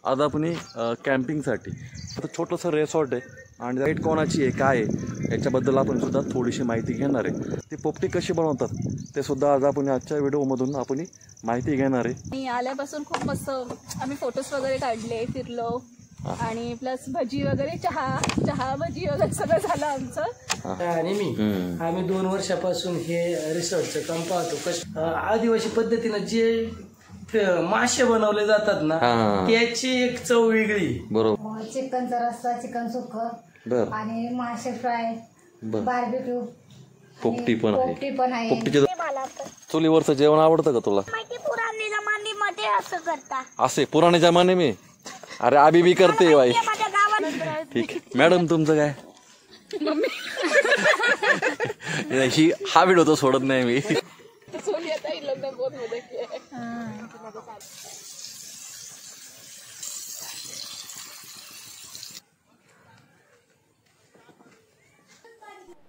आज आपण कॅम्पिंगसाठी आता छोटंसं रिसॉर्ट आहे आणि साईट कोणाची आहे काय आहे याच्याबद्दल आपण सुद्धा थोडीशी माहिती घेणार आहे। ती पोपटी कशी बनवतात ते सुद्धा आज आपण आजच्या व्हिडिओमधून आपण माहिती घेणार आहे। मी आल्यापासून खूप मस्त आम्ही फोटोज वगैरे काढले, फिरलो आणि प्लस भजी वगैरे चहा भजी वगैरे सगळं झालं आमचं। आणि आम्ही 2 वर्षापासून हे रिसॉर्टचं काम पाहतो। आदिवासी पद्धतीनं जे मासे बनवले जातात ना त्याची एक चव वेगळी। बरोबर। चिकनचा रस्सा, चिकन सुक्क आणि मासे फ्राय, बार्बेक्यू, पोपटी पण आहे। पोपटीच्या चुलीवरचं जेवण आवडतं का तुला? पुराने जमान्यामध्ये असं करता। असे पुराने जमाने में अरे अभी भी करते भाई। ठीक मॅडम तुमचं काय? ही हा व्हिडिओ तो सोडत नाही मी।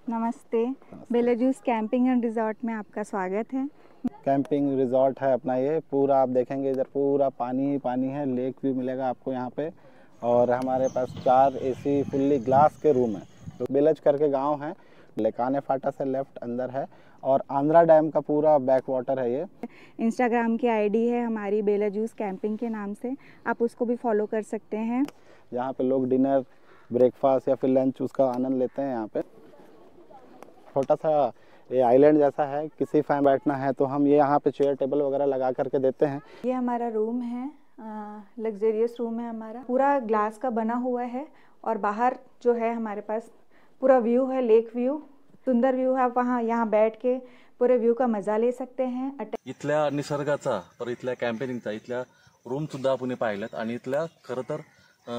नमस्ते, बेलाजूस कैंपिंग एंड रिजॉर्ट में आपका स्वागत है। कैंपिंग रिजॉर्ट है अपना, ये पूरा आप देखेंगे इधर पूरा पानी ही पानी है। लेक भी मिलेगा आपको यहाँ पे और हमारे पास 4 AC फुल्ली ग्लास के रूम है। तो बेलज करके गांव है, लेकाने फाटा से लेफ्ट अंदर है और आंध्रा डैम का पूरा बैक वाटर है। ये इंस्टाग्राम की ID है हमारी बेलाजूस कैंपिंग के नाम से, आप उसको भी फॉलो कर सकते हैं। यहाँ पे लोग डिनर, ब्रेकफास्ट या फिर लंच उसका आनंद लेते हैं। यहाँ पे छोटा सा ये आइलैंड जैसा है, किसी फैन बैठना है तो हम ये यहाँ पे चेयर टेबल वगैरह लगा करके देते हैं। ये हमारा रूम है, लग्जरियस रूम है हमारा, पूरा ग्लास का बना हुआ है और बाहर जो है हमारे पास पूरा व्यू है, लेक व्यू, सुंदर व्यू है। आप वहाँ यहाँ बैठ के पूरे व्यू का मजा ले सकते हैं। इथल्या निसर्गाचा तर इथल्या कॅम्पेनिंगचा इथल्या रूम सुद्धा आपण पाहिल्यात आणि इथल्या खरं तर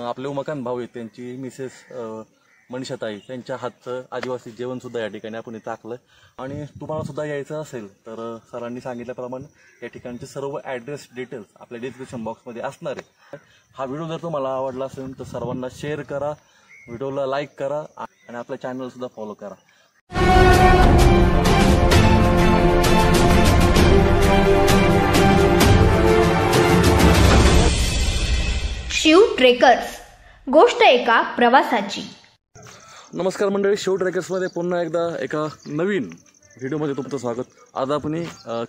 आपले उमाकांत भाऊ आहेत त्यांची मिसेस मनीषाताई त्यांच्या हातचं आदिवासी जेवण सुद्धा या ठिकाणी आपण टाकलं आणि तुम्हाला सुद्धा यायचं असेल तर सरांनी सांगितल्याप्रमाणे या ठिकाणचे सर्व ॲड्रेस डिटेल्स आपल्या डिस्क्रिप्शन बॉक्समध्ये असणार आहे। हा व्हिडिओ जर तुम्हाला आवडला असेल तर सर्वांना शेअर करा, व्हिडिओला लाईक करा आणि आपल्या चॅनल सुद्धा फॉलो करा। शिव ट्रेकर्स, गोष्ट एका प्रवासाची। नमस्कार मंडळी, शिव ट्रेकर्समध्ये पुन्हा एकदा एका नवीन व्हिडिओमध्ये तुमचं स्वागत। आज आपण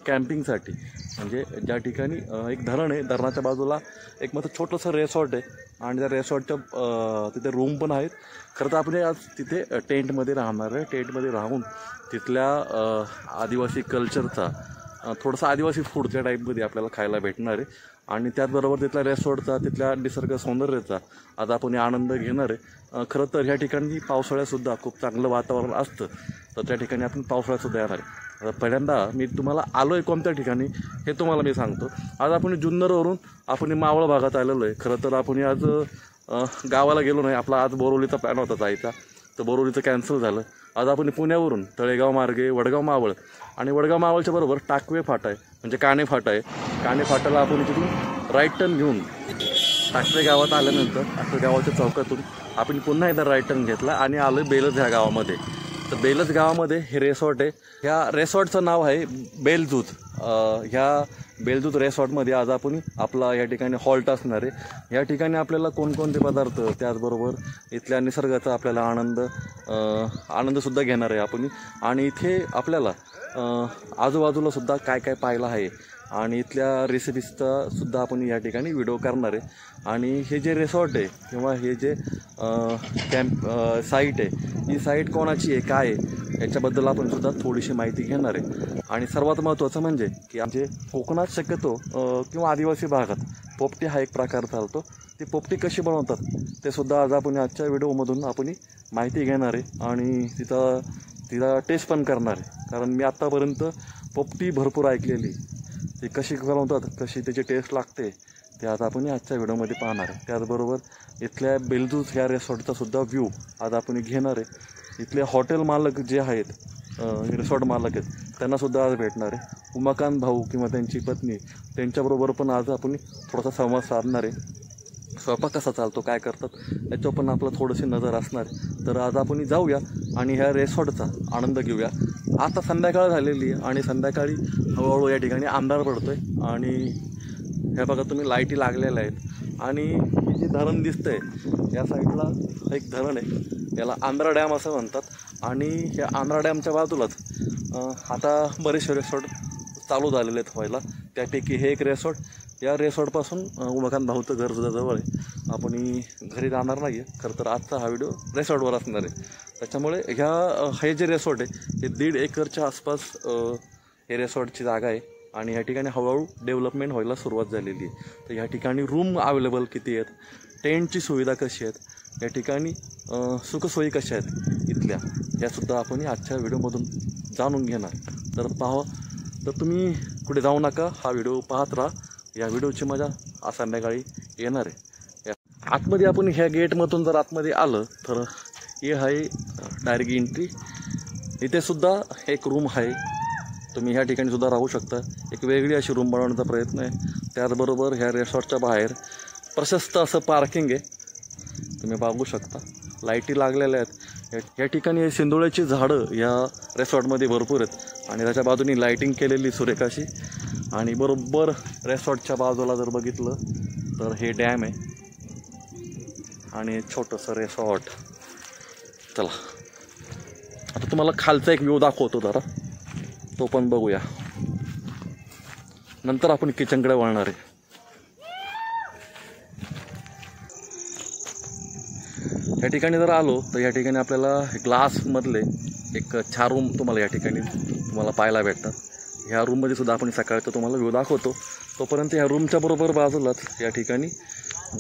कॅम्पिंगसाठी म्हणजे ज्या ठिकाणी एक धरण आहे, धरणाच्या बाजूला एक मस्त छोटंसं रिसॉर्ट आहे आणि त्या रिसॉर्टच्या तिथे रूम पण आहेत। खरं तर आपण आज तिथे टेंटमध्ये राहणार आहे। टेंटमध्ये राहून तिथल्या आदिवासी कल्चरचा थोडासा आदिवासी फूडच्या टाईपमध्ये आपल्याला खायला भेटणार आहे आणि त्याचबरोबर तिथल्या रिसॉर्टचा, तिथल्या निसर्ग सौंदर्याचा आज आपण आनंद घेणार आहे। खरं तर ह्या ठिकाणी पावसाळ्यातसुद्धा खूप चांगलं वातावरण असतं, तर त्या ठिकाणी आपण पावसाळ्यातसुद्धा येणार आहे। पहिल्यांदा मी तुम्हाला आलो आहे कोणत्या ठिकाणी हे तुम्हाला मी सांगतो। आज आपण जुन्नरवरून आपण मावळ भागात आलेलो आहे। खरं तर आपण आज गावाला गेलो नाही, आपला आज बोरवलीचा प्लॅन होता जायचा, तर बोरवलीचं कॅन्सल झालं। आज आपण पुण्यावरून तळेगाव मार्गे वडगाव मावळ आणि वडगाव मावळच्या बरोबर टाकवे फाटा आहे म्हणजे काणे फाटा आहे। काणे फाटाला आपण तिथून राईट टर्न घेऊन टाकवे गावात आल्यानंतर टाकवे गावाच्या चौकातून आपण पुन्हा एकदा राईट टर्न घेतला आणि आलो बेलज ह्या गावामध्ये। तर बेलज गावामध्ये हे रिसॉर्ट आहे। ह्या रिसॉर्टचं नाव आहे बेलजूत। ह्या बेलजूत रिसॉर्टमध्ये आज आपण आपला या ठिकाणी हॉल्ट असणार आहे। या ठिकाणी आपल्याला कोणकोणते पदार्थ, त्याचबरोबर इथल्या निसर्गाचा आपल्याला आनंदसुद्धा घेणार आहे आपण आणि इथे आपल्याला आजूबाजूला सुद्धा काय काय पाहिलं आहे आणि इथल्या रेसिपीजचा सुद्धा आपण या ठिकाणी व्हिडिओ करणार आहे। आणि हे जे रिसॉर्ट आहे किंवा हे जे साईट आहे, ही साईट कोणाची आहे काय आहे याच्याबद्दल आपण सुद्धा थोडीशी माहिती घेणार आहे। आणि सर्वात महत्त्वाचं म्हणजे की आमचे कोकणात शक्यतो किंवा आदिवासी भागात पोपटी हा एक प्रकार चालतो। ती पोपटी कशी बनवतात ते सुद्धा आज आपण आजच्या व्हिडिओमधून आपण माहिती घेणार आहे आणि तिला टेस्ट पण करणार आहे। कारण मी आत्तापर्यंत पोपटी भरपूर ऐकलेली, ती कशी बनवतात, कशी त्याची टेस्ट लागते ते आज आपण आजच्या व्हिडिओमध्ये पाहणार आहे। त्याचबरोबर इथल्या बेलजूस ह्या रिसॉर्टचा सुद्धा व्ह्यू आज आपण घेणार आहे। इथले हॉटेल मालक जे आहेत, रिसॉर्ट मालक आहेत, त्यांनासुद्धा आज भेटणार आहे। उमाकांत भाऊ किंवा त्यांची पत्नी त्यांच्याबरोबर पण आज आपण थोडासा संवाद साधणार आहे। स्वयंपाक कसा चालतो, काय करतात याच्यावर पण आपलं थोडीशी नजर असणार आहे। तर आज आपण जाऊया आणि ह्या रिसॉर्टचा आनंद घेऊया। आता संध्याकाळ झालेली आहे आणि संध्याकाळी हळूहळू या ठिकाणी अंधार पडतोय आणि हे बघा तुम्ही लाईटी लागलेल्या आहेत। आणि हे जे धरण दिसतंय या साईडला एक धरण आहे, याला आंध्रा डॅम असं म्हणतात. आणि ह्या आंध्रा डॅमच्या बाजूलाच आता बरेचसे रिसॉर्ट चालू झालेले आहेत व्हायला. त्यापैकी हे एक रिसॉर्ट. या रिसॉर्टपासून उमाकांत भाऊचं घर सुद्धा जवळ आहे. आपण घरी जाणार नाही आहे, खरं तर आजचा हा व्हिडिओ रिसॉर्टवर असणार आहे. त्याच्यामुळे हे जे रिसॉर्ट आहे हे 1.5 एकरच्या आसपास हे रिसॉर्टची जागा आहे. आणि ह्या ठिकाणी हळूहळू डेव्हलपमेंट व्हायला सुरुवात झालेली आहे. तर ह्या ठिकाणी रूम अवेलेबल किती आहेत, टेंटची सुविधा कशी आहेत, या ठिकाणी सुखसोयी कशा आहेत इथल्या, यासुद्धा आपण आजच्या व्हिडिओमधून जाणून घेणार. तर तर तुम्ही कुठे जाऊ नका, हा व्हिडिओ पाहत राहा. या व्हिडिओची मजा आज संध्याकाळी येणार आहे. आतमध्ये आपण ह्या गेटमधून जर आतमध्ये आलं तर हे आहे डायरेक्ट एंट्री. इथे सुद्धा एक रूम आहे, तुम्ही ह्या ठिकाणी सुद्धा राहू शकता. एक वेगळी अशी रूम बनवण्याचा प्रयत्न आहे. त्याचबरोबर ह्या रिसॉर्टच्या बाहेर प्रशस्त असं पार्किंग आहे, तुम्ही बघू शकता. लाईटी लागलेल्या आहेत. या ठिकाणी सिंदोळ्याची झाडं या रिसॉर्टमध्ये भरपूर आहेत आणि त्याच्या बाजूनी लाईटिंग केलेली सुरेख अशी. आणि बरोबर रिसॉर्टच्या बाजूला जर बघितलं तर हे डॅम आहे आणि छोटंसं रिसॉर्ट. चला आता तुम्हाला खालचा एक व्ह्यू दाखवतो जरा, तो पण बघूया. नंतर आपण किचनकडे वळणार आहे. या ठिकाणी जर आलो तर या ठिकाणी आपल्याला ग्लासमधले एक 4 रूम तुम्हाला या ठिकाणी तुम्हाला पाहायला भेटतात. ह्या रूममध्ये सुद्धा आपण सकाळचं तुम्हाला व्ह्यू दाखवतो. तोपर्यंत ह्या रूमच्या बरोबर बाजूलाच या ठिकाणी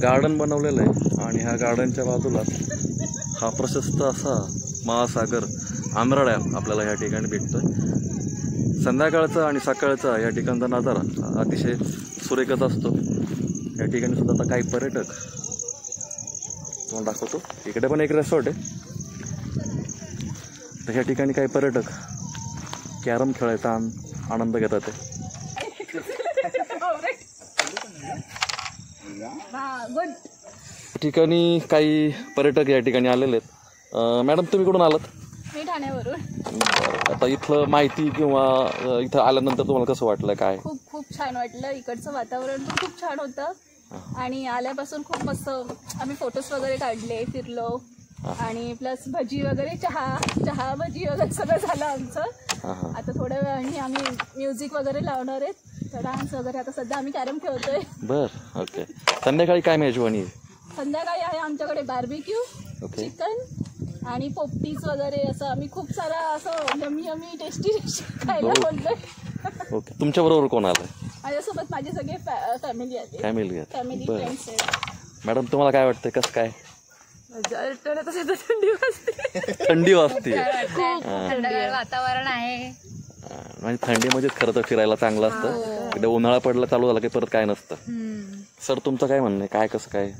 गार्डन बनवलेलं आहे आणि ह्या गार्डनच्या बाजूलाच हा प्रशस्त असा महासागर आंध्रा डॅम आपल्याला या ठिकाणी भेटतो. संध्याकाळचा आणि सकाळचा या ठिकाणचा नजारा अतिशय सुरेखच असतो. या ठिकाणी सुद्धा आता काही पर्यटक तुम्हाला दाखवतो. इकडे पण एक रिसॉर्ट आहे. तर ह्या ठिकाणी काही पर्यटक कॅरम खेळायचा आनंद घेतात. ठिकाणी काही पर्यटक या ठिकाणी आलेले आहेत. मॅडम तुम्ही कुठून आलात? मी ठाण्यावरून. आता इथलं माहिती किंवा इथं आल्यानंतर तुम्हाला कसं वाटलं? काय खूप छान वाटलं. इकडचं वातावरण पण खूप छान होतं आणि आल्यापासून खूप मस्त आम्ही फोटोज वगैरे काढले, फिरलो आणि प्लस भजी वगैरे चहा भजी वगैरे सगळं झालं आमचं. आता थोड्या वेळाने आम्ही म्युझिक वगैरे लावणार आहेत, डान्स वगैरे. आता सध्या आम्ही कॅरम खेळतोय. बरं, ओके. संध्याकाळी काय मेजवानी? संध्याकाळी आहे आमच्याकडे बार्बिक्यू, चिकन आणि पोपटीज वगैरे असं आम्ही खूप सारा असं यमी टेस्टी खायला बोलतोय. ओके. तुमच्या बरोबर कोण आलं? माझ्यासोबत माझे सगळे फॅमिली आहे. फॅमिली फ्रेंड्स आहेत. मॅडम तुम्हाला काय वाटतं, कसं काय? थंडी वाजते. थंडी वाजते, वातावरण आहे. म्हणजे थंडीमध्येच खरं तर फिरायला चांगलं असतं. एकदा उन्हाळा पडला चालू झाला की परत काय नसतं. सर तुमचं काय म्हणणं आहे? काय कसं काय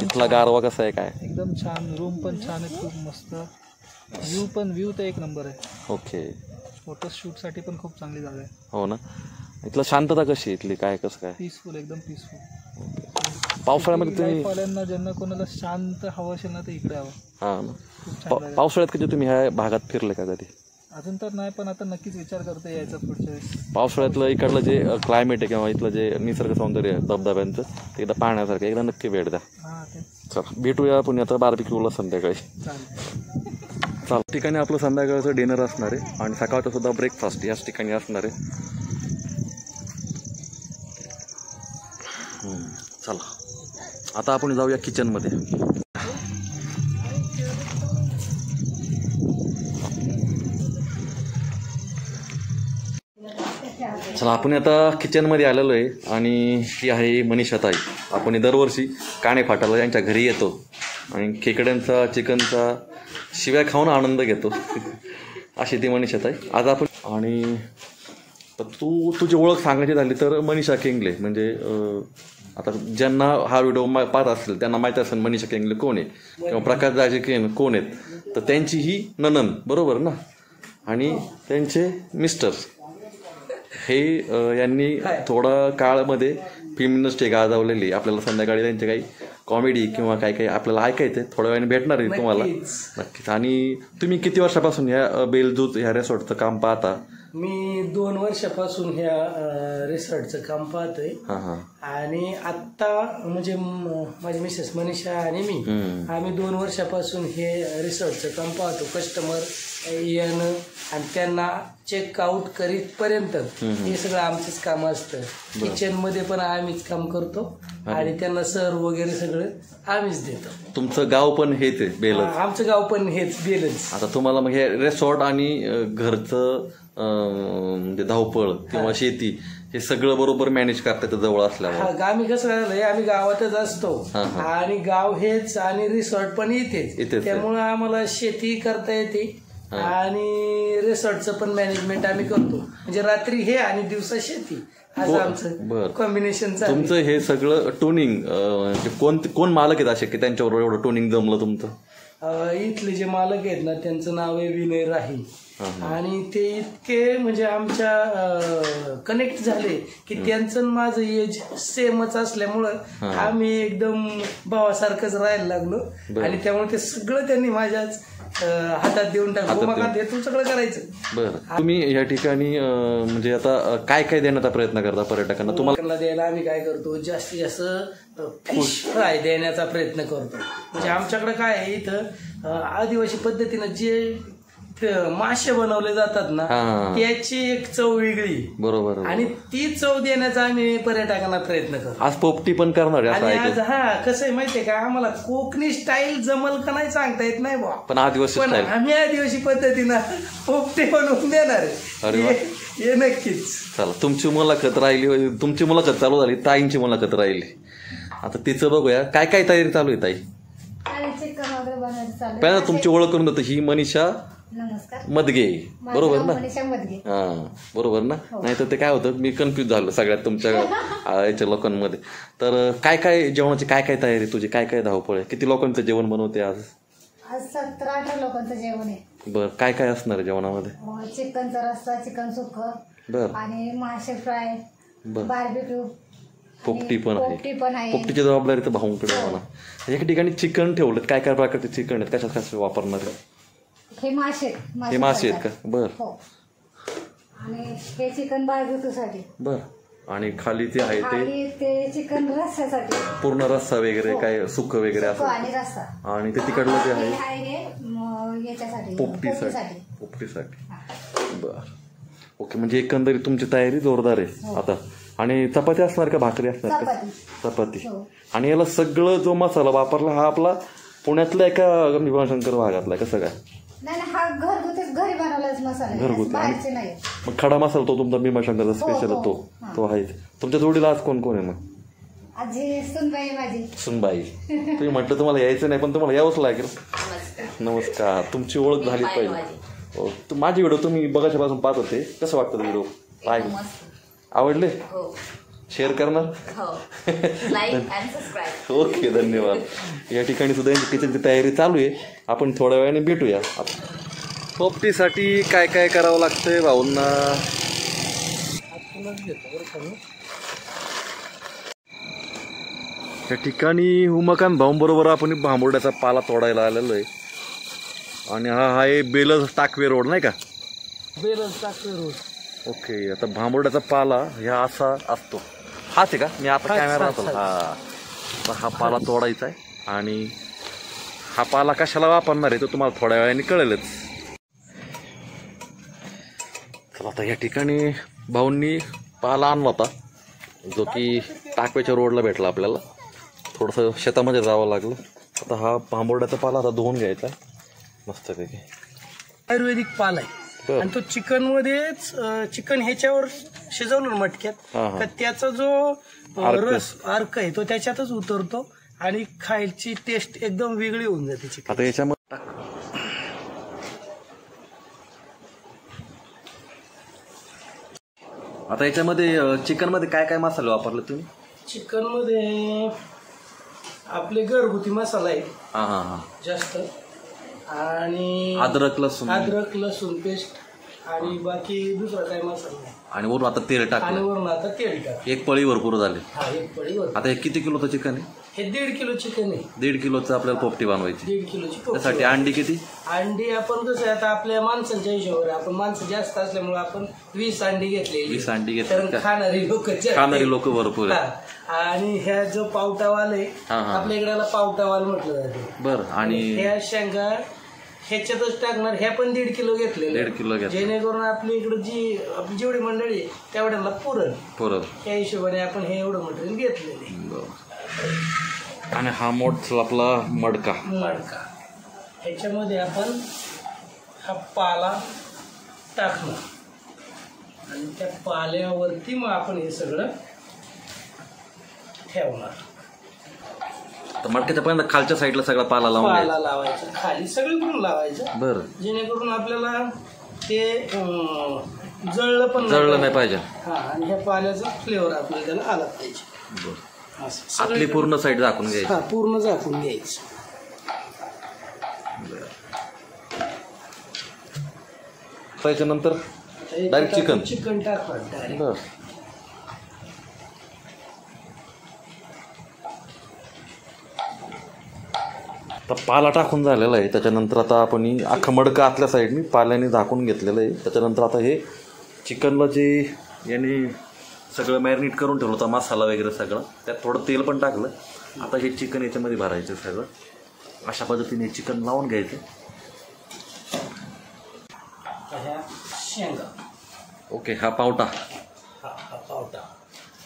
इथला गारवा कसा आहे? काय एकदम छान. रूम पण छान आहे, खूप मस्त. व्ह्यू तर एक नंबर आहे. ओके. फोटोशूटसाठी पण खूप चांगली जागा आहे. हो ना. इथलं शांतता कशी आहे इथली? काय कसं काय? पीसफुल, एकदम पीसफुल. पावसाळ्यामध्ये तुम्ही ज्यांना कोणाला शांत हवं असेल ना तर इकडे हवं. हां ना. पावसाळ्यात कधी तुम्ही ह्या भागात फिरले का कधी? अजून तर नाही, पण आता नक्कीच विचार करते यायचा पुढच्या वेळेस. पावसाळ्यातलं इकडलं जे क्लायमेट आहे किंवा इथलं जे निसर्ग सौंदर्य आहे धबधब्यांचं, ते एकदा पाहण्यासारखं, एकदा नक्की भेट द्या. चला भेटूया पुण्यात बार्बिक्यूला संध्याकाळी. चाल ठिकाणी आपलं संध्याकाळचं डिनर असणार आहे आणि सकाळचं सुद्धा ब्रेकफास्ट याच ठिकाणी असणार आहे. चला आता आपण जाऊया किचनमध्ये. चला आपण आता किचनमध्ये आलेलो आहे आणि ही आहे मनीषाताई. आपण दरवर्षी काणे फाटाला यांच्या घरी येतो आणि खेकड्यांचा चिकनचा शिव्या खाऊन आनंद घेतो. अशी ती मनीषाताई. आज आपण आणि तुझी ओळख सांगायची झाली तर मनीषा केंगले म्हणजे आता ज्यांना हा व्हिडिओ पाहत असेल त्यांना माहीत असेल मनीषा केंगले कोण आहे किंवा प्रकाश दाजी कोण आहेत. तर त्यांची ही ननंद बरोबर ना आणि त्यांचे मिस्टर हे यांनी थोडा काळामध्ये फिल्म इंडस्ट्री गाजवलेली. आपल्याला संध्याकाळी त्यांचे काही कॉमेडी किंवा काही आपल्याला ऐकायचं थोड्या वेळाने भेटणार आहे तुम्हाला नक्कीच. आणि तुम्ही किती वर्षापासून ह्या बेलजूत ह्या रिसॉर्टचं काम पाहता? मी 2 वर्षापासून ह्या रिसॉर्टचं काम पाहतोय. आणि आत्ता म्हणजे माझी मिसेस मनीषा आणि मी आम्ही 2 वर्षापासून हे रिसॉर्टचं काम पाहतो. कस्टमर येणं आणि त्यांना चेकआउट करीतपर्यंत हे सगळं आमचंच काम असतं. किचनमध्ये पण आम्हीच काम करतो आणि त्यांना सर्व वगैरे सगळं आम्हीच देतो. तुमचं गाव पण हेच आहे बेलच? आमचं गाव पण हेच बेलच. आता तुम्हाला मग हे रिसॉर्ट आणि घरचं म्हणजे धावपळ किंवा शेती हे सगळं बरोबर मॅनेज करता येतं जवळ असल्यामुळे? आम्ही कसं झालंय, आम्ही गावातच असतो आणि गाव हेच आणि रिसॉर्ट पण इथेच, त्यामुळे आम्हाला शेती करता येते आणि रिसॉर्टचं पण मॅनेजमेंट आम्ही करतो. म्हणजे रात्री हे आणि दिवसा शेती असं आमचं कॉम्बिनेशन. तुमचं हे सगळं टोनिंग कोण मालक आहेत असे की त्यांच्याबरोबर एवढं टोनिंग जमलं तुमचं? इथले जे मालक आहेत ना त्यांचं नाव आहे विनय राही आणि ते इतके म्हणजे आमच्या कनेक्ट झाले की त्यांचं माझं एज सेमच असल्यामुळं आम्ही एकदम भावासारखंच राहायला लागलो आणि त्यामुळे ते सगळं त्यांनी माझ्याच हातात देऊन टाकलं. मग तू सगळं करायचं. बरं, तुम्ही या ठिकाणी म्हणजे आता काय काय देण्याचा प्रयत्न करता पर्यटकांना? तुम्हाला द्यायला आम्ही काय करतो, जास्तीत जास्त फिश फ्राय देण्याचा प्रयत्न करतो. म्हणजे आमच्याकडे काय आहे, इथं आदिवासी पद्धतीनं जे मासे बनवले जातात ना त्याची एक चव वेगळी. बरोबर. आणि ती चव देण्याचा आम्ही पर्यटकांना प्रयत्न करतो. आज पोपटी पण करणार आणि आज कसं आहे माहितीये का, आम्हाला कोकणी स्टाईल जमल का नाही सांगता येत नाही बा, पण आम्ही आदिवासी पद्धतीनं पोपटी बनवून देणार आहे हे नक्कीच. चला, तुमची मुलाखत चालू झाली, ताईंची मुलाखत राहिली. आता तिचं बघूया काय काय तयारी चालू आहे ताई. पहिला तुमची ओळख करून देतो. ही मनीषा मदगे, बरोबर ना? हा, बरोबर ना? नाही तर ते काय होतं, मी कन्फ्युज झालो सगळ्यात तुमच्या याच्या लोकांमध्ये. तर काय काय जेवणाची काय काय तयारी तुझी, काय काय धावपळ आहे? किती लोकांचं जेवण बनवते आज? 17-18 लोकांचं जेवण आहे. बर, काय काय असणार आहे जेवणामध्ये? चिकनचा रस्सा, चिकन सुक्कं, बर, आणि मासे फ्राय, बार्बेक्यू, पोपटी पण आहे. पोपटीची जबाबदारी तर भाऊंकडे म्हणा. एका ठिकाणी चिकन ठेवलं, काय काय प्रकारचे चिकन आहेत, कशात कसं वापरणार आहे? हे मासे आहेत का? बर. आणि हे चिकन बार्बेक्यूसाठी. बर. आणि खाली ते आहे ते चिकन रस्स्यासाठी, पूर्ण रस्सा वगैरे काय सुक्क वगैरे असं, आणि रस्सा. आणि ते तिकडलं जे आहे याच्यासाठी पोपटीसाठी. बर, ओके. म्हणजे एकंदरीत तुमची तयारी जोरदार आहे आता. आणि चपाती असणार का, भाकरी असणार का? चपाती. आणि याला सगळं जो मसाला वापरला हा आपला पुण्यातला एका भीमाशंकर भागातला कसं काय? हा घरी बनवलाच मसाला, घरगुती. मग खडा मसाला तो तुमचा भीमाशंकरचा स्पेशल तो आहे. तुमच्या जोडीला आज कोण कोण आहे मग? सुनबाई. तुम्ही म्हटलं तुम्हाला यायचं नाही पण तुम्हाला यावंच लागेल. नमस्कार. तुमची ओळख झाली पाहिजे. माझी व्हिडिओ तुम्ही बघायच्या पासून पाहत होते, कसं वाटतं व्हिडिओ? आवडले? शेअर करणार? ओके, धन्यवाद. या ठिकाणी सुद्धा किचनची तयारी चालू आहे. आपण थोड्या वेळाने भेटूया. पोपटीसाठी काय काय करावं लागतंय भाऊंना? या ठिकाणी उमाकांत भाऊंबरोबर आपण भांबुर्ड्याचा पाला तोडायला आलेलो आहे. आणि हा आहे बेलज टाकवे रोड, नाही का? बेलज टाकवे रोड. ओके. आता भांबुर्ड्याचा पाला ह्या असा असतो, हाच आहे का? मी आता कॅमेरा हा पाला तोडायचा आहे. आणि हा पाला कशाला वापरणार आहे तो तुम्हाला थोड्या वेळाने कळेलच. चला, आता या ठिकाणी भाऊंनी पाला आणला होता जो की टाकव्याच्या रोडला भेटला आपल्याला. थोडंसं शेतामध्ये जावं लागलं. आता हा भांबुर्ड्याचा पाला आता धुवून घ्यायचा मस्तपैकी. आयुर्वेदिक पाला आहे आणि तो चिकन मध्येच, चिकन ह्याच्यावर शिजवलं मटक्यात तर त्याचा जो रस अर्क आहे तो त्याच्यातच उतरतो आणि खायची टेस्ट एकदम वेगळी होऊन जाते चिकन. आता याच्यामध्ये चिकन मध्ये काय काय मसाले वापरले तुम्ही? चिकन मध्ये आपले घरगुती मसाला आहे जास्त, आणि अद्रक लसूण पेस्ट, आणि बाकी दुसरा काय मसाला नाही. आणि वरून आता तेल टाक. आणि वरून आता तेल टाक. एक पळी भरपूर झाली. एक पळी भरपूर. आता हे किती किलोचं चिकन आहे? हे 1.5 किलो चिकन आहे. 1.5 किलोचं आपल्याला पोपटी बनवायची. 1.5 किलोची पोपटी. त्यासाठी अंडी किती? अंडी आपण कसं आता आपल्या माणसांच्या हिशोबावर, आपण माणसं जास्त असल्यामुळे आपण 20 अंडी घेतलेली. 20 अंडी कारण घेतली. खाणारी लोक भरपूर आहे. आणि ह्या जो पावटावाल आहे आपल्या इकडे पावटावाल म्हटलं जाते. बरं. आणि ह्या शेंगा ह्याच्यातच टाकणार. ह्या पण 1.5 किलो घेतले. 1.5 किलो घेतले, जेणेकरून आपली इकडे जी आपली जेवढी मंडळी आहे तेवढ्याला पुरण त्या हिशोबाने आपण हे एवढं मटेरियल घेतलेले. आणि हा मोठ आपला मडका. ह्याच्यामध्ये आपण हा पाला टाकणार आणि त्या पाल्यावरती मग आपण हे सगळं ठेवणार. तर मडक्याच्या पर्यंत खालच्या साईडला सगळा पाला लावायचा, खाली सगळीकडून लावायचं. बरं. जेणेकरून आपल्याला ते जळलं नाही पाहिजे. आणि ह्या पाल्याचा फ्लेवर आपल्याला त्याला आला पाहिजे. आतली पूर्ण साईड झाकून घ्यायची. पूर्ण झाकून घ्यायची. त्याच्यानंतर डायरेक्ट चिकन टाकणार. आता पाला टाकून झालेला आहे. त्याच्यानंतर आता आपण अख्खा मडका आतल्या साईडनी पाल्याने झाकून घेतलेलं आहे. त्याच्यानंतर आता हे चिकनला जे याने सगळं मॅरिनेट करून ठेवलं होतं, मसाला वगैरे सगळं, त्यात थोडं तेल पण टाकलं. आता हे चिकन याच्यामध्ये भरायचं सगळं. अशा पद्धतीने चिकन लावून घ्यायचं. ओके. हा पावटा.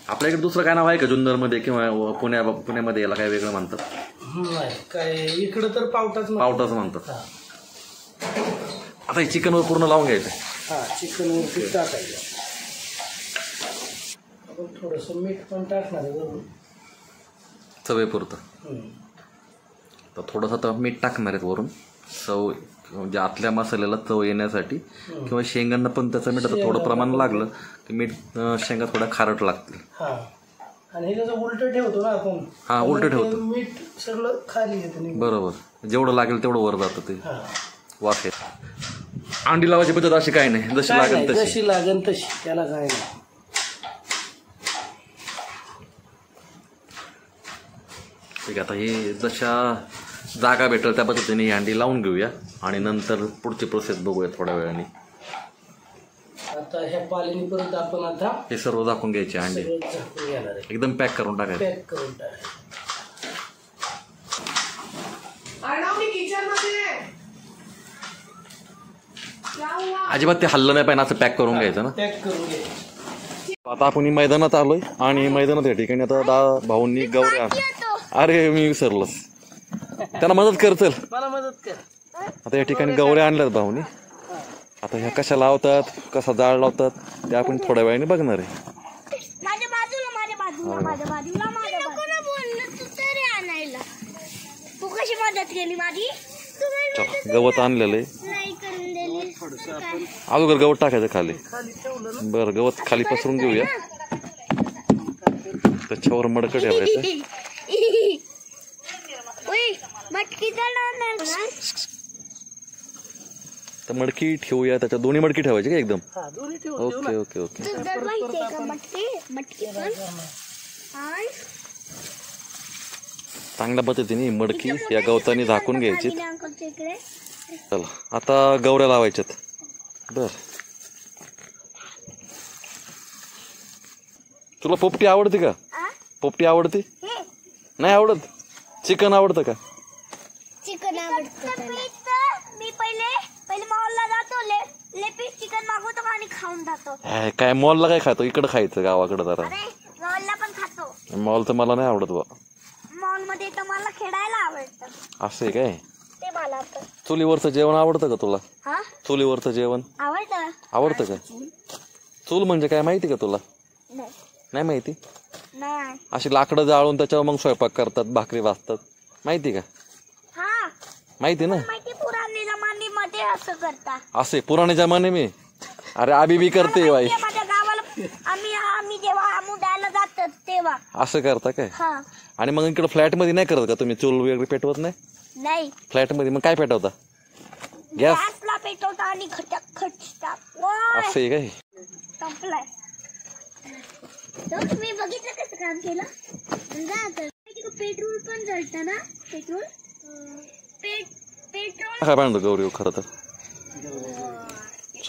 आपल्या इकडे दुसरं काय नाव आहे का जुन्नरमध्ये किंवा पुण्यामध्ये याला काय वेगळं म्हणतात? काय इकडं तर पावटाच म्हणतात. आता हे चिकनवर पूर्ण लावून घ्यायचं. चिकनवरती टाकायचं. आपण थोडंसं मीठ पण टाकणार आहे चवेपुरतं. तर थोडंसं आता मीठ टाकणार आहेत वरून, चव म्हणजे आतल्या मसाल्याला चव येण्यासाठी. किंवा शेंगांना पण त्याचं मीठ आता थोडं प्रमाण लागलं की मीठ शेंगा थोड्या खारट लागतील. आणि हे कसं उलटं ठेवतो ना आपण. उलटं ठेवतो. मीठ सगळं खाली येतं. बरोबर. जेवढं लागेल तेवढं वर जातं ते वास येत. अंडी लावायची पद्धत अशी काही नाही, जशी लागेल तशी त्याला काय नाही. ठीक आहे. आता हे जशा जागा भेटेल त्या पद्धतीने ही अंडी लावून घेऊया आणि नंतर पुढची प्रोसेस बघूया थोड्या वेळाने. आता ह्या पाल्याने परत आपण आता हे सर्व झाकून घ्यायचे अंडी. एकदम पॅक करून टाकायचे. अजिबात ते हल्लं नाही पाहिजे असं पॅक करून घ्यायचं ना. आता आपण मैदानात आलोय आणि मैदानात या ठिकाणी आता भाऊंनी गवऱ्या. अरे मी विसरलोच. त्यांना मदत कर. चल मला मदत कर. आता या ठिकाणी गवऱ्या आणल्यात भाऊनी. आता ह्या कशा लावतात, कसा जाळ लावतात ते आपण थोड्या वेळाने बघणार आहे. गवत आणलेलं आहे. अगोदर गवत टाकायचं खाली. बरं. गवत खाली पसरून घेऊया. त्याच्यावर मडकं ठेवायचं. तर मडकी ठेवूया. त्याच्यात दोन्ही मडकी ठेवायची का एकदम? Okay okay okay. चांगल्या पद्धतीने मडकी या गवताने झाकून घ्यायची. चला आता गवऱ्या लावायच्यात. बर. तुला पोपटी आवडते का? पोपटी आवडते? नाही आवडत? चिकन आवडतं का? चिकन आवडतं. मी पहिले मॉलला जातो, ले पीस चिकन मागवतो आणि खाऊन जातो. काय मॉलला काय खातो? इकडं खायचं गावाकडे जरा. मॉलला पण खातो. मॉल तर मला नाही आवडत बा. मॉल मध्ये तर मला खेळायला आवडतं. असं आहे काय? ते मला चुलीवरचं जेवण आवडतं का तुला? चुलीवरचं जेवण आवडतं का? चूल म्हणजे काय माहिती का तुला? नाही माहिती? अशी लाकडं जाळून त्याच्यावर मग स्वयंपाक करतात, भाकरी भाजतात. माहिती का? माहिती ना? पुराने जमाने मध्ये असं करता. असे पुराने जमाने में? अरे अभी भी करते बाई. माझ्या गावाला आम्ही जेव्हा मुडायला जातो तेव्हा असं करता काय? आणि मग इकडे फ्लॅट मध्ये नाही करत का तुम्ही? चूल वगैरे पेटवत नाही? नाही. फ्लॅट मध्ये मग काय पेटवता? गॅसला पेटवता आणि खटक खटतात. असं आहे काय? संपलाय. तुम्ही बघितलं कसं काम केलं? पेट्रोल पण जळतं ना? पेट्रोल काय बांधलं गौरी खरं तर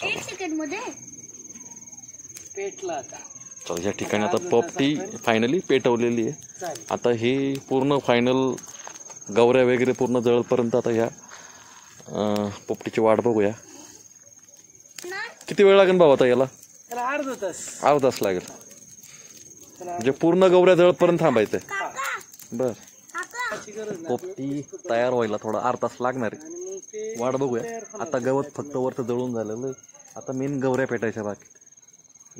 1 सेकंड मध्ये पेटला आता. तर या ठिकाणी आता पोपटी फायनली पेटवलेली आहे. आता ही पूर्ण फायनल गौऱ्या वगैरे पूर्ण जळपर्यंत आता ह्या पोपटीची वाट बघूया. किती वेळ लागेल बाबा आता याला? अर्धा तास लागेल. म्हणजे पूर्ण गौऱ्या जळपर्यंत थांबायचंय. बर पोपटी तयार व्हायला थोडा अर्धा तास लागणार आहे. वाट बघूया. आता गवत फक्त वरचं जळून झालेलं आहे. आता मेन गौऱ्या पेटायच्या बाकी.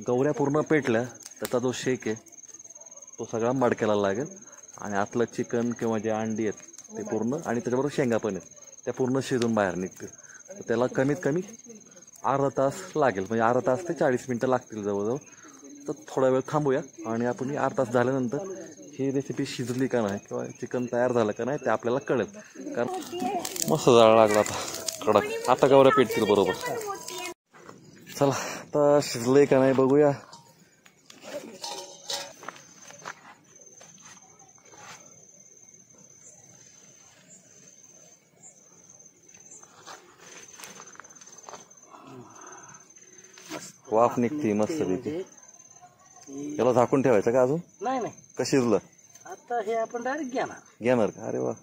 गौऱ्या पूर्ण पेटल्या त्याचा जो शेक आहे तो सगळा मडक्याला लागेल आणि आतलं चिकन किंवा जे अंडी आहेत ते पूर्ण आणि त्याच्याबरोबर शेंगा पण आहेत त्या पूर्ण शिजून बाहेर निघतील. त्याला कमीत कमी अर्धा तास लागेल. म्हणजे अर्धा तास ते 40 मिनटं लागतील जवळजवळ. तर थोडा वेळ थांबूया आणि आपण अर्धा तास झाल्यानंतर ही रेसिपी शिजली का नाही किंवा चिकन तयार झालं का नाही ते आपल्याला कळेल. कारण मस्त जाळ लागला आता कडक. आता गौऱ्या पेटतील बरोबर. चला आता शिजले का नाही बघूया. वाफ निघते मस्त पैकी. याला झाकून ठेवायचं का अजून? नाही का शिजलं? आता हे आपण डायरेक्ट घेणार का? अरे वा.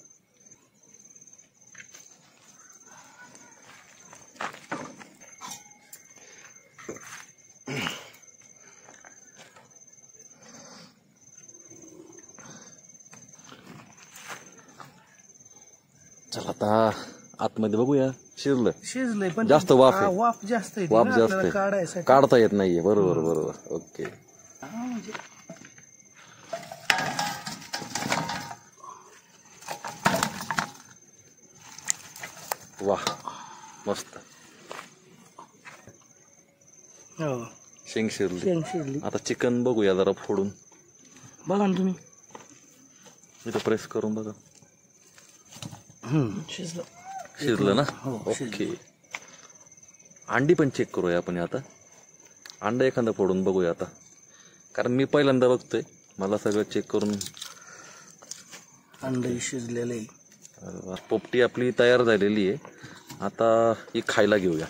चला आता आतमध्ये बघूया. शिजलंय पण जास्त वाफ आहे. वाफ जास्त आहे. वाफ जास्त आहे. काढता येत नाहीये. बरोबर. ओके. वाह मस्त. शेंग शिरली. आता चिकन बघूया जरा फोडून. बघा ना तुम्ही इथं प्रेस करून बघा. शिजलं ना? ओके. अंडी पण चेक करूया आपण आता. अंडा एखादा फोडून बघूया आता. कारण मी पहिल्यांदा बघतोय. मला सगळं चेक करून. अंडे शिजलेलं आहे. पोपटी आपली तयार झालेली आहे. आता ही खायला घेऊया.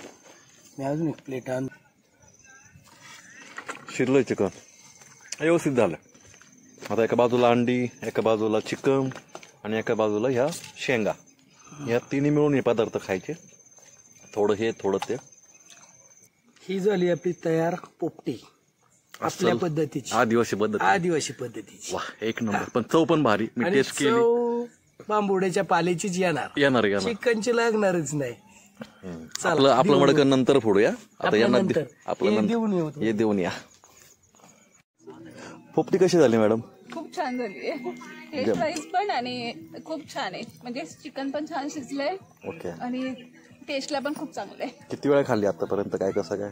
मी अजून एक प्लेट आण. शिरलंय चिकन व्यवस्थित झालं. आता एका बाजूला अंडी, एका बाजूला चिकन आणि एका बाजूला ह्या शेंगा. या तिन्ही मिळून हे पदार्थ खायचे. थोडं हे थोडं ते. ही झाली आपली तयार पोपटी आपल्या पद्धतीची. आदिवासी पद्धतीची. वा एक नंबर. पण चव पण भारी. मी टेस्ट केली. बांबुड्याच्या पाल्याचीच येणार. चिकनची लागणारच नाही. आपलं मडकं नंतर फोडूया. आता यांना आपलं देऊन या. पोपटी कशी झाली मॅडम? खूप छान झाली आहे. टेस्ट वाईज पण आणि खूप छान आहे. म्हणजे चिकन पण छान शिजलंय. ओके. आणि टेस्टला पण खूप चांगलं आहे. किती वेळा खाल्ली आतापर्यंत? काय कसं काय?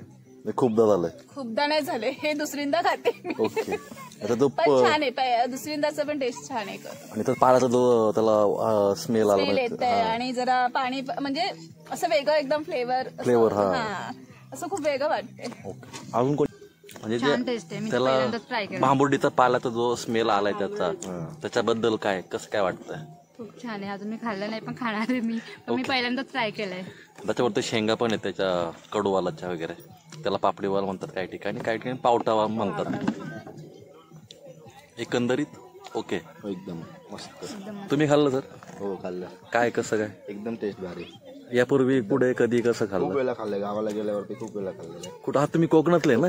खूपदा झालंय. खूपदा नाही झाले. हे दुसरींदा खाते. ओके. आता तो पण छान आहे. दुसरींदाचा पण टेस्ट छान आहे. आणि तर पाण्याचा जो त्याला स्मेल आला येत आहे आणि जरा पाणी म्हणजे असं वेगळं एकदम फ्लेवर. हा असं खूप वेगळं वाटतंय. अजून कोण म्हणजे त्याला भांबुर्डीचा पाल्याचा जो स्मेल आलाय त्याच्याबद्दल कसं काय वाटतंय? खूप छान आहे. अजून मी खाल्लं नाही पण खाणार आहे मी. मी पहिल्यांदाच ट्राय केलंय. त्याच्यावरती शेंगा पण आहे त्याच्या कडूवालाच्या वगैरे. त्याला पापडीवाल म्हणतात काही ठिकाणी पावटावाल म्हणतात. एकंदरीत ओके एकदम मस्त. तुम्ही खाल्लं सर? हो खाल्लं. काय कसं काय? एकदम टेस्ट भारी. यापूर्वी पुढे कधी कसं खाल्लं? खूप वेळा खाल्लंय. गावाला गेल्यावरती खूप वेळा खाल्लेलं. कुठं? हा तुम्ही कोकणातले ना?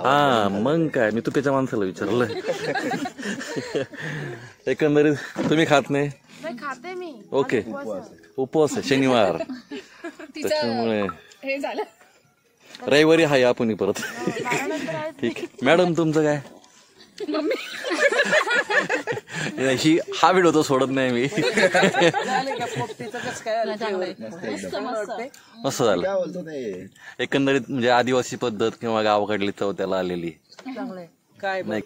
हा मग काय मी तुझ्या माणसाला विचारलं. एकंदरीत तुम्ही खात नाही? खाते मी. ओके. उपवास आहे शनिवार त्याच्यामुळे हे झालं. रविवारी हाय आपण परत. ठीक. मॅडम तुमचं काय? ही हा व्हिडिओ तो सोडत नाही मी. मस्त झालं. एकंदरीत म्हणजे आदिवासी पद्धत किंवा गावाकडली चव त्याला आलेली. काय नाही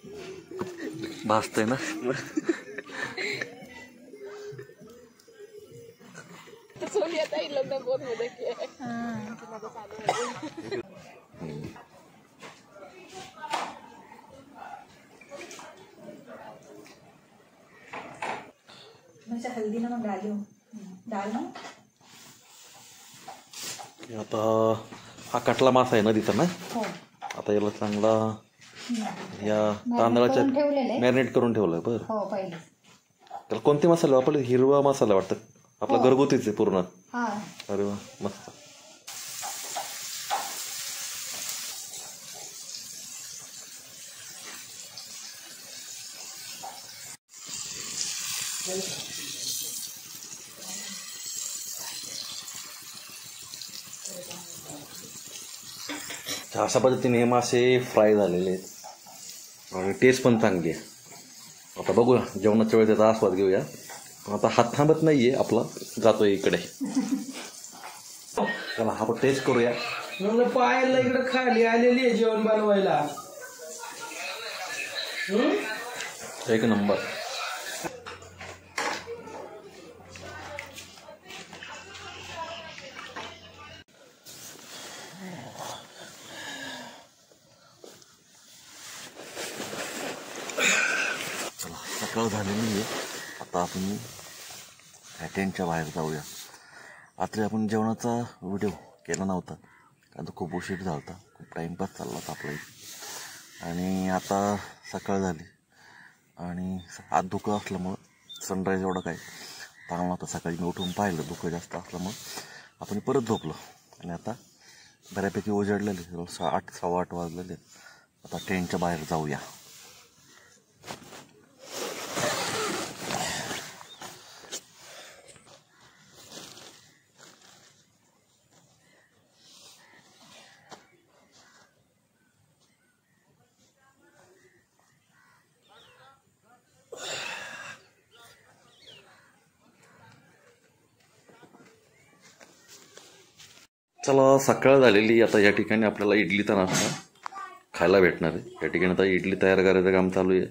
भासतंय ना. हल्दी नमक डालियो डालना। आता हा कटला मासा आहे नदीचा ना? हो. आता याला चांगला या तांदळाच्या मॅरिनेट करून ठेवलंय. बरं. हो पहिले. त्याला कोणते मसाले वापरले? हिरवा मसाला वाटतं आपला घरगुतीच आहे पूर्ण. हा. अरे वा मस्त. अशा पद्धतीने हे मासे फ्राय झालेले आहेत आणि टेस्ट पण चांगली आहे. आता बघूया जेवणाच्या वेळेस त्याचा आस्वाद घेऊया. आता हात थांबत नाहीये आपला, जातोय इकडे. चला आपण टेस्ट करूया. म्हणलं पाहायला इकडे खाली आलेली आहे जेवण बनवायला. एक नंबर. चला सकाळ झालेली आहे. आता आपण टेंटच्या बाहेर जाऊया. रात्री आपण जेवणाचा व्हिडिओ केला नव्हता कारण तो खूप उशीर झाला होता, खूप टाईमपास चालला होता आपला इथे. आणि आता सकाळ झाली आणि आत धुकं असल्यामुळं सनराईज एवढं काय चांगला नव्हता. सकाळी मी उठून पाहिलं धुकं जास्त असल्यामुळं आपण परत झोपलो आणि आता बऱ्यापैकी उजडलेले 8 सव्वा 8 वाजलेले. आता टेंटच्या बाहेर जाऊया. चला सकाळ झालेली. आता या ठिकाणी आपल्याला इडलीचा नाश्ता खायला भेटणार आहे. या ठिकाणी आता इडली तयार करायचं काम चालू आहे.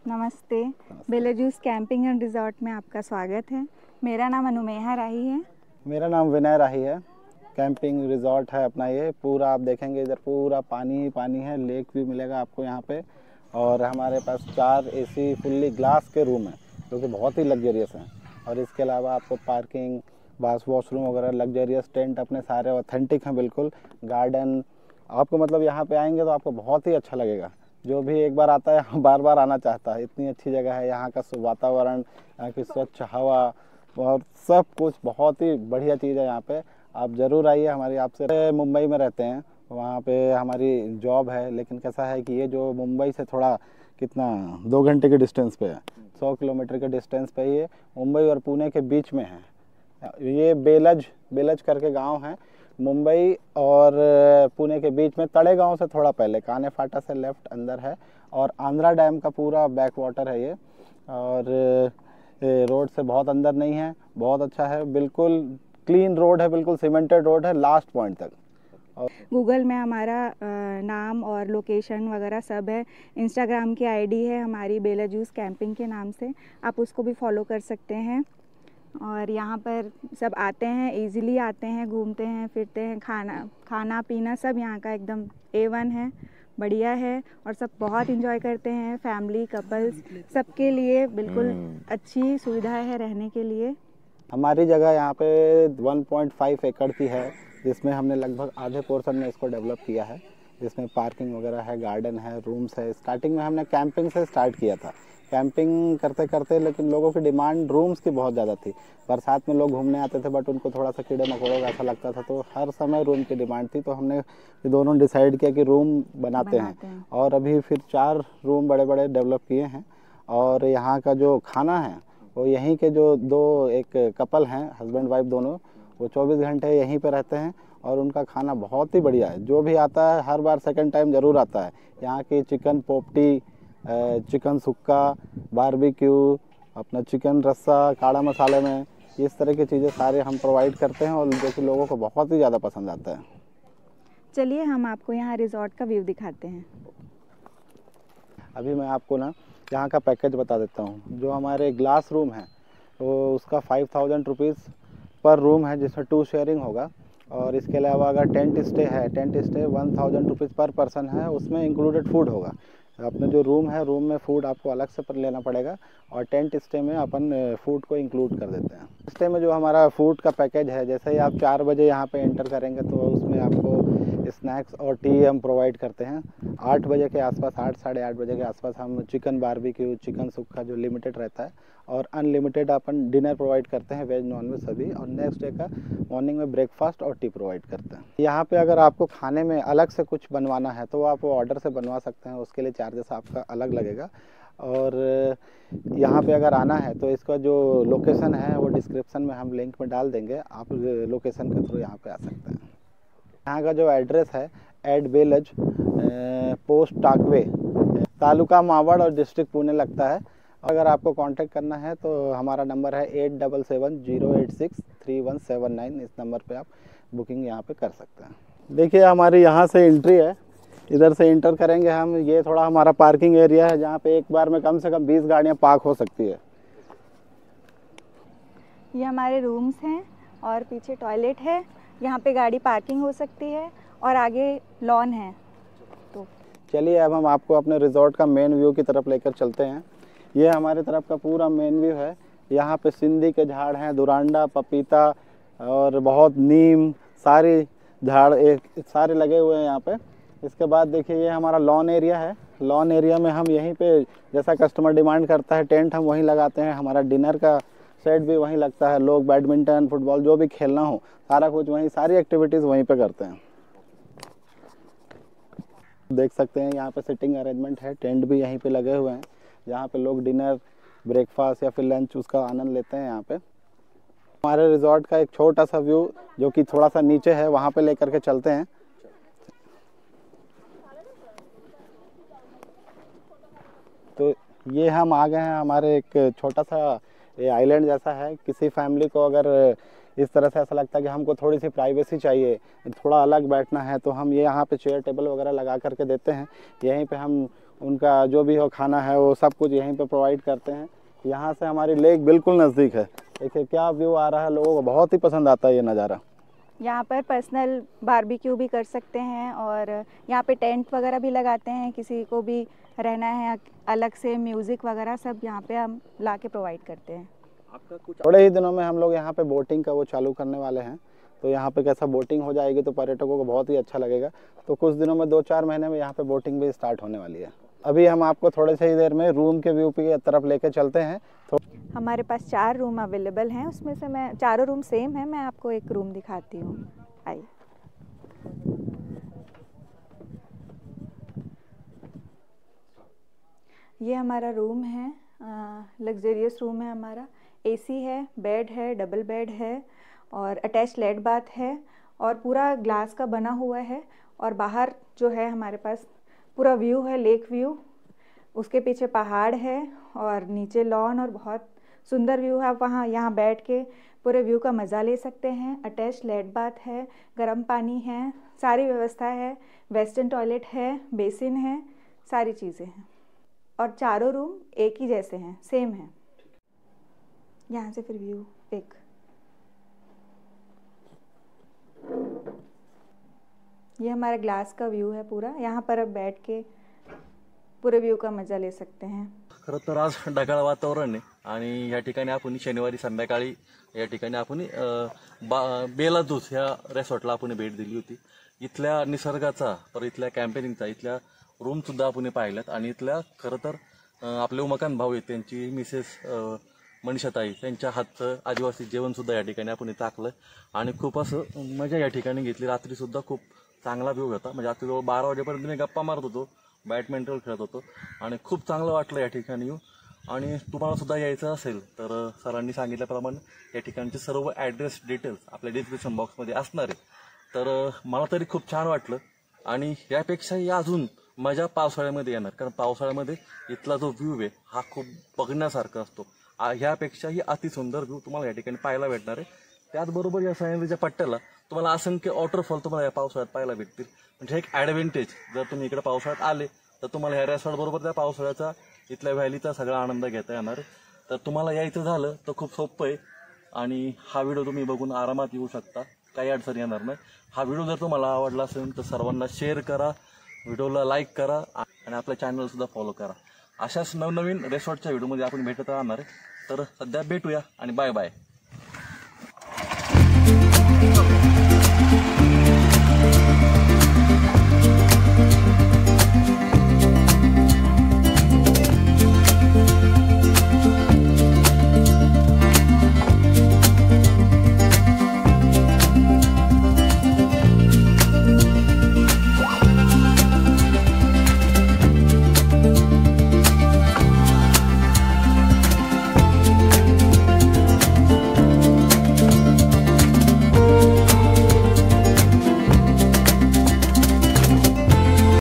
नमस्ते, बेलाजूस कैंपिंग एंड रिजॉर्ट में आपका स्वागत है। मेरा नाम अनुमेहा राही है। मेरा नाम विनय राही है। कैंपिंग रिजॉर्ट है अपना ये। पूरा आप देखेंगे इधर पूरा पानी ही पानी है, लेक भी मिलेगा आपको यहाँ पे। और हमारे पास 4 AC फुल्ली ग्लास के रूम हैं जो कि बहुत ही लग्जरियस हैं। और इसके अलावा आपको पार्किंग, वॉशरूम वगैरह, लग्जरियस टेंट अपने सारे ऑथेंटिक हैं बिल्कुल। गार्डन आपको मतलब यहाँ पे आएंगे तो आपको बहुत ही अच्छा लगेगा। जो भी एक बार आता है बार बार आना चाहता है। इतनी अच्छी जगह है, यहाँ का वातावरण, यहाँ की स्वच्छ हवा और सब कुछ बहुत ही बढ़िया चीज़ है यहाँ पे। आप ज़रूर आइए। हमारी आपसे मुंबई में रहते हैं, वहाँ पे हमारी जॉब है, लेकिन कैसा है कि ये जो मुंबई से थोड़ा कितना 2 घंटे के डिस्टेंस पे है, 100 किलोमीटर के डिस्टेंस पे ये मुंबई और पुणे के बीच में है। ये बेलज करके गांव है, मुंबई और पुणे के बीच में, तड़ेगांव से थोड़ा पहले, काने फाटा से लेफ्ट अंदर है। और आंध्रा डैम का पूरा बैक वाटर है ये। और रोड से बहुत अंदर नहीं है, बहुत अच्छा है, बिल्कुल क्लीन रोड है, बिल्कुल सीमेंटेड रोड है लास्ट पॉइंट तक। और गूगल में हमारा नाम और लोकेशन वगैरह सब है। इंस्टाग्राम की आईडी है हमारी बेलाजूस कैंपिंग के नाम से, आप उसको भी फॉलो कर सकते हैं। और यहाँ पर सब आते हैं, इजीली आते हैं, घूमते हैं, फिरते हैं, खाना पीना सब यहाँ का एकदम A1 है, बढ़िया है। और सब बहुत इंजॉय करते हैं, फैमिली, कपल्स, सबके लिए बिल्कुल अच्छी सुविधा है रहने के लिए। हमारी जगह यहाँ पे 1.5 एकड़ की है, जिसमें हमने लगभग आधे पोर्शन में इसको डेवलप किया है, जिसमें पार्किंग वगैरह है, गार्डन है, रूम्स है। स्टार्टिंग में हमने कैंपिंग से स्टार्ट किया था, कैंपिंग करते करते लेकिन लोगों की डिमांड रूम्स की बहुत ज़्यादा थी। बरसात में लोग घूमने आते थे, बट उनको थोड़ा सा कीड़े मकोड़ों का ऐसा लगता था, तो हर समय रूम की डिमांड थी। तो हमने ये दोनों डिसाइड किया कि रूम बनाते हैं। और अभी फिर 4 रूम बड़े बड़े डेवलप किए हैं। और यहाँ का जो खाना है वो यहीं के जो एक कपल हैं, हस्बैंड वाइफ दोनों, वो 24 घंटे यहीं पे रहते हैं। और उनका खाना बहुत ही बढ़िया है। जो भी आता है हर बार सेकंड टाइम ज़रूर आता है। यहाँ की चिकन पोपटी, चिकन सुक्का, बारबेक्यू, अपना चिकन रस्सा काड़ा मसाले में, इस तरह की चीज़ें सारे हम प्रोवाइड करते हैं, और जो कि लोगों को बहुत ही ज़्यादा पसंद आता है। चलिए हम आपको यहाँ रिजॉर्ट का व्यू दिखाते हैं। अभी मैं आपको ना यहाँ का पैकेज बता देता हूँ। जो हमारे ग्लास रूम है वो उसका 5000 रुपीज़ पर रूम है, जिसमें 2 शेयरिंग होगा। और इसके अलावा अगर टेंट स्टे है, टेंट स्टे 1000 रुपीज़ पर पर्सन है, उसमें इंक्लूडेड फूड होगा। अपने जो रूम है, रूम में फूड आपको अलग से पर लेना पड़ेगा और टेंट स्टे में अपन फूड को इंक्लूड कर देते हैं। स्टे में जो हमारा फूड का पैकेज है, जैसे ही आप 4 बजे यहाँ पे एंटर करेंगे तो उसमें आपको स्नैक्स और टी हम प्रोवाइड करते हैं। 8 बजे के आसपास, 8 साढ़े 8 बजे के आसपास हम चिकन बारबेक्यू, चिकन सुक्का जो लिमिटेड रहता है और अनलिमिटेड अपन डिनर प्रोवाइड करते हैं, वेज नॉन वेज सभी। और नेक्स्ट डे का मॉर्निंग में ब्रेकफास्ट और टी प्रोवाइड करते हैं। यहाँ पे अगर आपको खाने में अलग से कुछ बनवाना है तो आप ऑर्डर से बनवा सकते हैं, उसके लिए चार्जेस आपका अलग लगेगा। और यहाँ पे अगर आना है तो इसका जो लोकेशन है वो डिस्क्रिप्शन में हम लिंक में डाल देंगे, आप लोकेशन के थ्रू यहाँ पे आ सकते हैं। यहाँ का जो एड्रेस है एड बेलज, पोस्ट टाकवे, तालुका मावड़ और डिस्ट्रिक्ट पुणे लगता है। अगर आपको कांटेक्ट करना है तो हमारा नंबर है 8770863179। इस नंबर पे आप बुकिंग यहाँ पे कर सकते हैं। देखिए हमारी यहाँ से एंट्री है, इधर से इंटर करेंगे हम। ये थोड़ा हमारा पार्किंग एरिया है जहाँ पे एक बार में कम से कम 20 गाड़ियाँ पार्क हो सकती है। ये हमारे रूम्स हैं और पीछे टॉयलेट है, यहाँ पे गाड़ी पार्किंग हो सकती है और आगे लॉन है। तो चलिए अब हम आपको अपने रिजॉर्ट का मेन व्यू की तरफ लेकर चलते हैं। ये हमारे तरफ का पूरा मेन व्यू है। यहाँ पे सिंधी के झाड़ हैं, दुरांडा, पपीता और बहुत नीम, सारे झाड़ सारे लगे हुए हैं यहाँ पे। इसके बाद देखिए ये हमारा लॉन एरिया है। लॉन एरिया में हम यहीं पे जैसा कस्टमर डिमांड करता है टेंट हम वहीं लगाते हैं। हमारा डिनर का सेट भी वहीं लगता है। लोग बैडमिंटन, फुटबॉल जो भी खेलना हो सारा कुछ वहीं, सारी एक्टिविटीज़ वहीं पे करते हैं। देख सकते हैं यहाँ पे सिटिंग अरेंजमेंट है, टेंट भी यहीं पे लगे हुए हैं जहाँ पे लोग डिनर, ब्रेकफास्ट या फिर लंच उसका आनंद लेते हैं। यहाँ पे हमारे रिजॉर्ट का एक छोटा सा व्यू जो कि थोड़ा सा नीचे है वहाँ पे लेकर के चलते हैं। तो ये हम आ गए हैं हमारे एक छोटा सा ये आइलैंड जैसा है। किसी फैमिली को अगर इस तरह से ऐसा लगता है कि हमको थोड़ी सी प्राइवेसी चाहिए, थोड़ा अलग बैठना है, तो हम ये यहाँ पे चेयर टेबल वगैरह लगा करके देते हैं। यहीं पे हम उनका जो भी हो खाना है वो सब कुछ यहीं पे प्रोवाइड करते हैं। यहाँ से हमारी लेक बिल्कुल नज़दीक है। देखिए क्या व्यू आ रहा है, लोगों को बहुत ही पसंद आता है ये नज़ारा। यहाँ पर पर्सनल बारबेक्यू भी कर सकते हैं और यहाँ पे टेंट वगैरह भी लगाते हैं। किसी को भी रहना है अलग से, म्यूज़िक वगैरह सब यहाँ पे हम ला के प्रोवाइड करते हैं। आपका कुछ थोड़े ही दिनों में हम लोग यहाँ पे बोटिंग का वो चालू करने वाले हैं। तो यहाँ पे कैसा बोटिंग हो जाएगी तो पर्यटकों को बहुत ही अच्छा लगेगा। तो कुछ दिनों में 2-4 महीने में यहाँ पे बोटिंग भी स्टार्ट होने वाली है। अभी हम आपको थोड़े से ही देर में रूम के व्यू की तरफ लेके चलते हैं। तो हमारे पास 4 रूम अवेलेबल हैं, उसमें से मैं चारों रूम सेम है, मैं आपको एक रूम दिखाती हूँ। आइए। ये हमारा रूम है, लग्जरियस रूम है हमारा। एसी है, बेड है, डबल बेड है और अटैच लेट बाथ है और पूरा ग्लास का बना हुआ है। और बाहर जो है हमारे पास पूरा व्यू है, लेक व्यू, उसके पीछे पहाड़ है और नीचे लॉन और बहुत सुंदर व्यू है। आप वहाँ यहाँ बैठ के पूरे व्यू का मज़ा ले सकते हैं। अटैच लेट बाथ है, गर्म पानी है, सारी व्यवस्था है, वेस्टर्न टॉयलेट है, बेसिन है, सारी चीज़ें हैं। और चारों रूम एक ही जैसे हैं, सेम है। यहाँ से फिर व्यू एक ये हमारा ग्लास का व्यू है पूरा। यहाँ पर अब बैठ के पूरे व्यू का मजा ले सकते हैं। खरं तर आज ढगाळ वातावरण आहे आणि या ठिकाणी आपण शनिवारी संध्याकाळी या ठिकाणी आपण बेलादूस ह्या रेसॉर्टला आपण भेट दिली होती। इथल्या निसर्गाचा, पर इथल्या कॅम्पेनिंगचा, इथल्या रूम सुद्धा आपण पाहिल्यात आणि इथल्या खरं तर आपले उमाकांत भाऊ आहेत त्यांची मिसेस मनीषाताई त्यांच्या हातचं आदिवासी जेवण सुद्धा या ठिकाणी आपण चाखलं आणि खूप असं मजा या ठिकाणी घेतली। रात्री सुद्धा खूप चांगला व्यू होता, म्हणजे रात्री 12 वाजेपर्यंत मी गप्पा मारत होतो, बॅडमिंटन खेळत होतो आणि खूप चांगलं वाटलं या ठिकाणी येऊन। आणि तुम्हाला सुद्धा यायचं असेल तर सरांनी सांगितल्याप्रमाणे या ठिकाणचे सर्व ॲड्रेस डिटेल्स आपल्या डिस्क्रिप्शन बॉक्समध्ये असणार आहे। तर मला तरी खूप छान वाटलं आणि यापेक्षाही अजून मजा पावसाळ्यामध्ये येणार, कारण पावसाळ्यामध्ये इथला जो व्ह्यू आहे हा खूप बघण्यासारखा असतो। ह्यापेक्षाही अतिसुंदर व्ह्यू तुम्हाला या ठिकाणी पाहायला भेटणार आहे। त्याचबरोबर या सह्याद्रीच्या पट्ट्याला तुम्हाला असंख्य वॉटरफॉल तुम्हाला या पावसाळ्यात पाहायला भेटतील, म्हणजे एक ॲडव्हेंटेज। जर तुम्ही इकडे पावसाळ्यात आले तर तुम्हाला ह्या रेसॉर्ट बरोबर त्या पावसाळ्याचा इथल्या व्हॅलीचा सगळा आनंद घेता येणार आहे। तर तुम्हाला यायचं झालं तर खूप सोपं आहे आणि हा व्हिडिओ तुम्ही बघून आरामात येऊ शकता, काही अडचण येणार नाही। हा व्हिडिओ जर तुम्हाला आवडला असेल तर सर्वांना शेअर करा, व्हिडिओला लाईक करा आणि आपल्या चॅनलसुद्धा फॉलो करा. अशाच नवनवीन रिसॉर्टच्या व्हिडिओमध्ये आपण भेटत राहणार आहे. तर सध्या भेटूया आणि बाय बाय.